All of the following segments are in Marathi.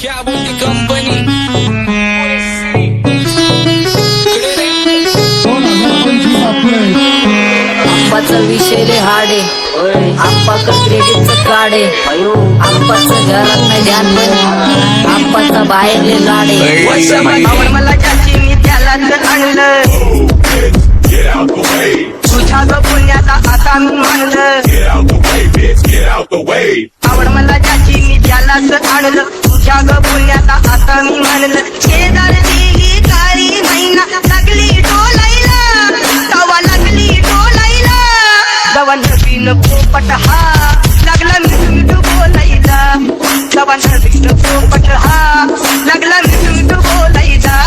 क्या बोलती कंपनी आप्पाचा विषय रे हाडे आप्पाचं क्रेडिटचं काढे आप्पाचं घरात नाही ध्यान पण आप्पाचा बाहेरले लाडे आवड मला ज्याची मी त्यालाच आणलं तुझ्या ग पुण्याचा आता मी मानलं आवड मला ज्याची मी त्यालाच आणलं तुझ्या ग पुण्याचा आता मी मानलं शेजार दिली काळी महिना लागली डोलायला तवा लागली डोलायला जवा नवीन पोपट हा लागला मिठू बोलायला जवा नवीन पोपट हा लागला मिठू बोलायला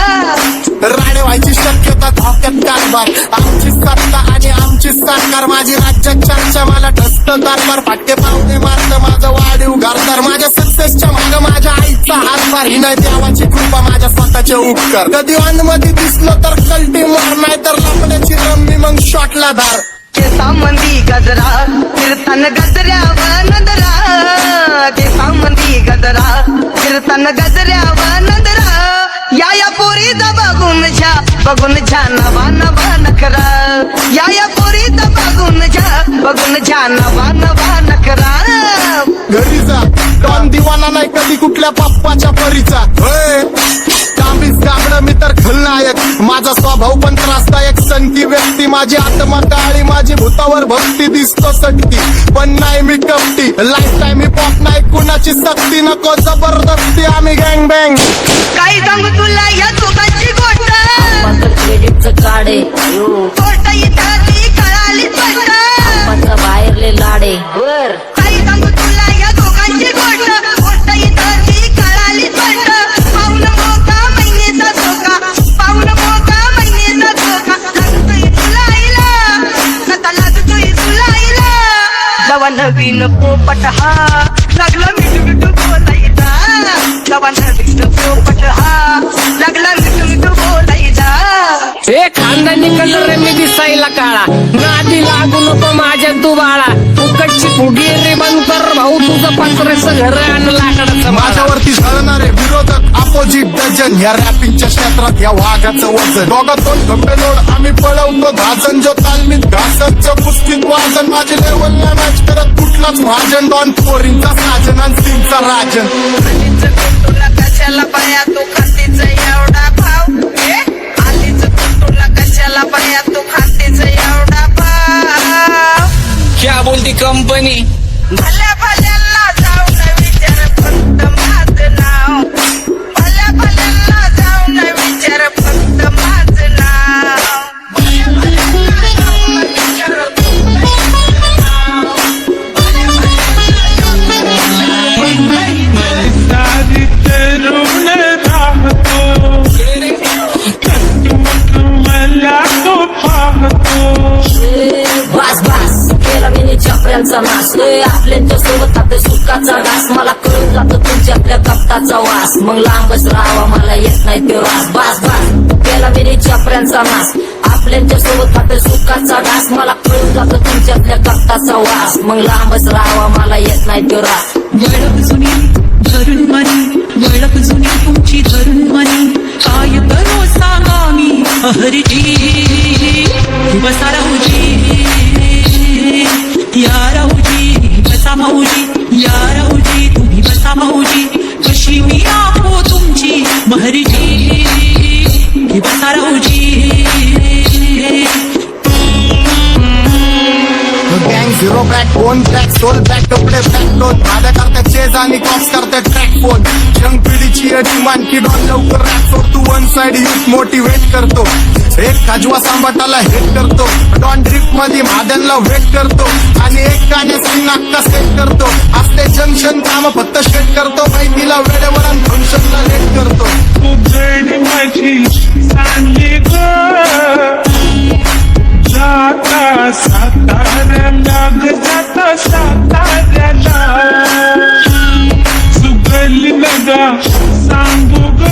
राणे व्हायची शक्यता धोक्यात कारभार आमची सत्ता आणि आमची सरकार माझी राज्यात चर्चा मला ठसत कारभार फाटके पावणे मारत माझं वाढीव घरदार माझ्या सक्सेसच्या माग माझ्या आईचा हातभार ही नाही देवाची कृपा माझ्या स्वतःचे उपकार कधी मध्ये दिसलं तर कल्टी मार नाही तर लपण्याची रम्मी मग शॉटला धार केसामंदी गजरा फिरताना गजऱ्यावर नजरा केसामंदी गजरा फिरताना गजऱ्यावर नजरा या पोरीचा बघून झा नवा नवा नखरा या पोरीचा बघून झा नवा नवा नखरा घरी जा डॉन दिवाना नाही कधी कुठल्या पप्पाच्या परीचा कामीच गाबड मी तर खलनायक माझा स्वभाव पण त्रासदायक सनकी व्यक्ती माझी आत्मा काळी माझी भूतावर भक्ती दिसतो सटकी पण नाही मी कपटी लाईफ टाईम ही पॉप नाही कुणाची सक्ती नको जबरदस्ती आम्ही गँग बँग काही सांगू तुला या दोघांची गोष्ट आप्पाचं क्रेडिटचं काढे गोष्ट इथं ती कळाली स्पष्ट आप्पाचा बाहेरले लाडे काही सांगू तुला या दोघांची गोष्ट इथं ती कळाली स्पष्ट पाऊल मोका महिनेचा धोका पाऊल मोका महिनेचा धोका लागतोय तुला आईला नका लागतोय तुला आईला जवा नवीन पोपट हा लागला मिठू बोलायचा जवा नवीन पोपट हा लागला मिठू बोलायचा ए खानदानी कलर रे मी दिसायला काळा नादी लागू नको माझ्या तू बाळा फुकटची फुगी रे बंद कर भाऊ तुझं पात्रेचं घर आणि लाकडाचं माझ्यावरती झळणारे विरोधक अपोजिट डझन या रॅपिंगच्या क्षेत्रात या वाघाचं वजन दोघातून खंबे लोड आम्ही पळवतो धाजन जो तालमीत घासतचं पुस्तीत वाजन माझी लेवल नाही मॅच करत कुठलाच भाजन डॉन पोरींचा साजन आणि सिंगचा राजन तुला कशाला पाया तू खातीचा एवढा भाव आलीच तुला कशाला पाया तू खातीचा एवढा भाव क्या बोलती कंपनी भल्या भल्यांना जाऊन विचार फक्त माझं नाव भल्या भल्यांना जाऊन विचार फक्त माझं नाव भल्या भल्यांना जाऊन विचार फक्त माझं नाव भल्या सारी तरुण राहतो मला तो पाहतो बास बास केला मी चपऱ्यांचा नाश आपल्या सोबत आपल्या सुखाचा घास मला कळून जातो तुमच्यातल्या कपटाचा वास मग लांबच राहावा मला येत नाही तो रास बास बास केला मी चपऱ्यांचा नाश आपल्या सोबत आपल्या सुखाचा घास मला कळून जातो तुमच्यातल्या कपटाचा वास मग लांबच राहावा मला येत नाही तो रास वळख जुनी धरून मनी वळख जुनी तुमची धरून मनी काय करो सांगा मी हरजी बसा राहूजी या राहूजी बसा भाऊजी या राहूजी तुम्ही बसा भाऊजी कशी मी राहो तुमची महरजी बसा राहूजी गँग zero back phone track soul back कपडे बॅक दोन भाड्या करतात चेज आणि कॉप्स करतात ट्रॅक फोन यंग पिढीची डिमांड की डॉन लवकर रॅप सोड तू वन साइड युथ मोटिवेट करतो एक काजवा सांबाटाला हेट करतो डॉन ड्रिफ्ट मध्ये महादनला वेट करतो आणि एक गाण्याची नाक्का सेट करतो असते जंक्शन काम फक्त शेट करतो माहितीला वेळेवर आणि फंक्शनला लेट करतो तुझडी माझी चांगली ग जाता साताऱ्याला ग जाता साताऱ्याला सुगली नगा सांगू ग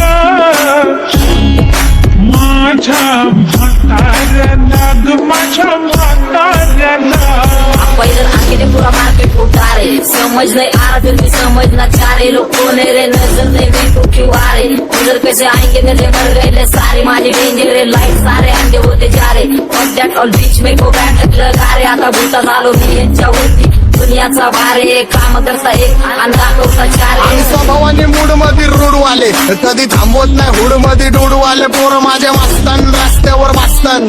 माझ्या म्हाताऱ्याला ग माझ्या म्हाताऱ्याला पहिलं आखिरे पुरा मार्केट उतारे समज नहीं आ रहा फिर भी समझना चाह रहे लोग कौन है रे नजर नहीं तू क्यों आ रहे उधर कैसे आएंगे मेरे मर गए सारे माझे डेंजर लाईट सारे अंडे होते जा रे और दॅट ऑल बीच में गो बॅट लगा रे आता भूता झालो मी यांच्यावरती दुनियाचा भारे काम करता एक आणि दाखवता चार आणि स्वभावाने मूड मध्ये रूडवाले कधी थांबवत नाही हुड मध्ये डोडवाले पोरं माझ्या मस्तान रस्त्यावर बसतान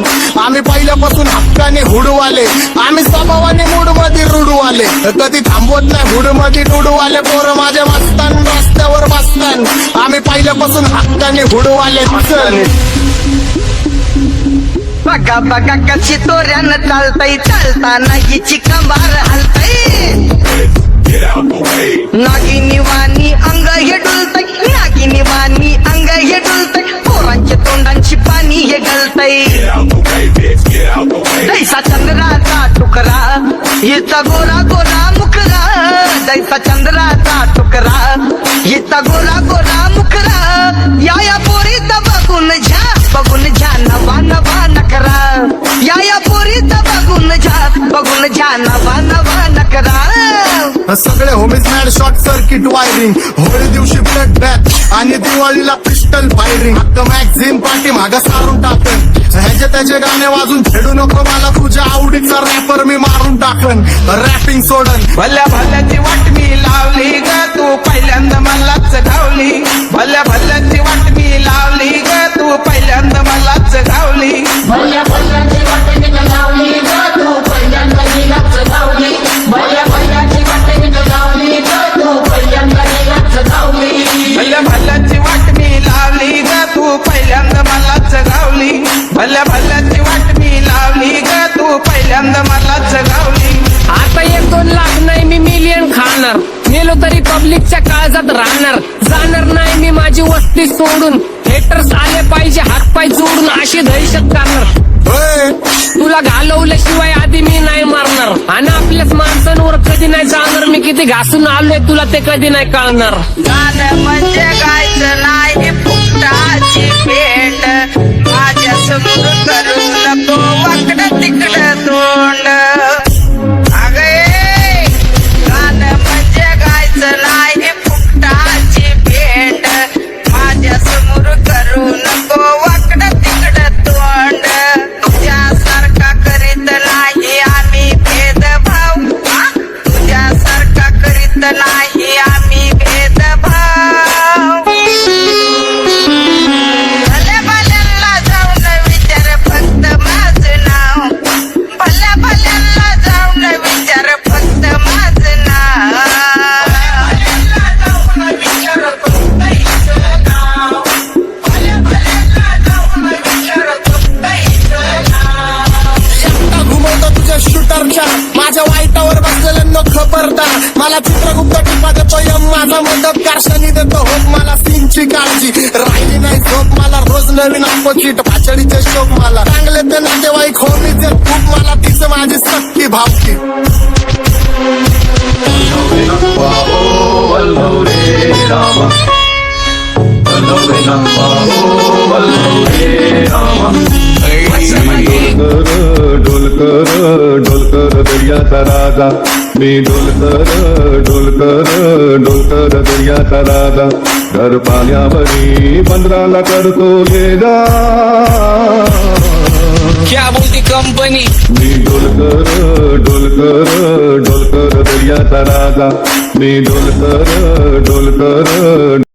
आम्ही पहिल्यापासून हक्काने हुडवाले आम्ही स्वभावाने मूड मध्ये रूडवाले कधी थांबवत नाही हुड मध्ये डोडवाले पोरं माझ्या मस्तान रस्त्यावर बसतान आम्ही पहिल्यापासून हक्काने हुडवाले बघा बघा कशी तोऱ्यानं चालतय चालताना हिची कंबार हलतय नागिनी वाणी अंग हे डुलतय नागिनी वाणी अंग हे डुलतय पोरांच्या तोंडांची पाणी हे गलतय जैसा चंद्राचा तुकडा हिचा गोरा गोरा मुखरा जैसा चंद्राचा तुकडा हिचा गोरा गोरा मुखरा या पोरीचा बघून झा नवा नवा नकरा या पोरीचा बघून झा नवा नवा नकरा सगळे homies mad short circuit wiring Holi दिवशी ब्लड बॅथ आणि दिवाळीला पिस्टल फायरिंग हक्क मॅगझिन पाठी मागा सारून टाकन ह्याचे त्याचे गाणे वाजून खेळू नको मला तुझ्या आवडीचा रॅपर मी मारून टाकन रॅपिंग सोडन भल्या भल्याची वाट मी लावली ग तू पहिल्यांदा मलाच गावली भल्या भल्याची वाट मी लावली ग तू पहिल्यांदा मलाच गावली भल्या भल्याची वाट मी लावली ग तू पहिल्यांदा नीलाच गावली भल्या भल्याची वाट मी लावली ग तू पहिल्यांदा नीलाच गावली भल्या भल्याची वाट मी लावली ग तू पहिल्यांदा मलाच गावली भल्या भल्याची वाट मी लावली ग तू पहिल्यांदा मलाच गावली आता 1-2 लाख नाही मी मिलियन खाणार मेलो तरी पब्लिकच्या काळजात राहणार जाणार नाही मी माझी वस्ती सोडून हेटर्स आले पाहिजे हातपाय जोडून अशी दहशत करणार तुला घालवल्याशिवाय आधी मी नाही मारणार आणि आपल्याच माणसांवर कधी नाही जाणार मी किती घासून आलोय तुला ते कधी नाही कळणार गाणं म्हणजे गायचं नाही फुकटाची भेट माझ्या समोर करू नको वाकडं तिकडं तोंड अगे गाणं म्हणजे गायचं नाही फुकटाची भेट माझ्या समोर करू नको वाकडं तिकडं तोंड तुझ्यासारखा करीत नाही आम्ही भेदभाव तुझ्यासारखा करीत नाही आम्ही भेदभाव भल्या भल्यांना जाऊन विचार फक्त माझं नाव भल्या भल्यांना जाऊन विचार फक्त माझं नाव घुमवतो तुझ्या शूटरच्या माझ्या वाईटावर बसलेल्यांना खबरदार मला चित्रगुप्त टिपा देतो यम माझा मदतगार शनी देतो होप मला सीनची काळजी राहिली नाही झोप मला रोज नवीन अपोजिट भाचडीचे शोक मला चांगले ते नातेवाईक होमीचे खूप मला तिचं माझी सक्की भावकी डोलकर दर्याचा राजा मी डोलकर दर्याचा राजा घर पाण्यावरी बंदराला करतो ये जा क्या बोलती कंपनी मी डोलकर दर्याचा राजा मी डोलकर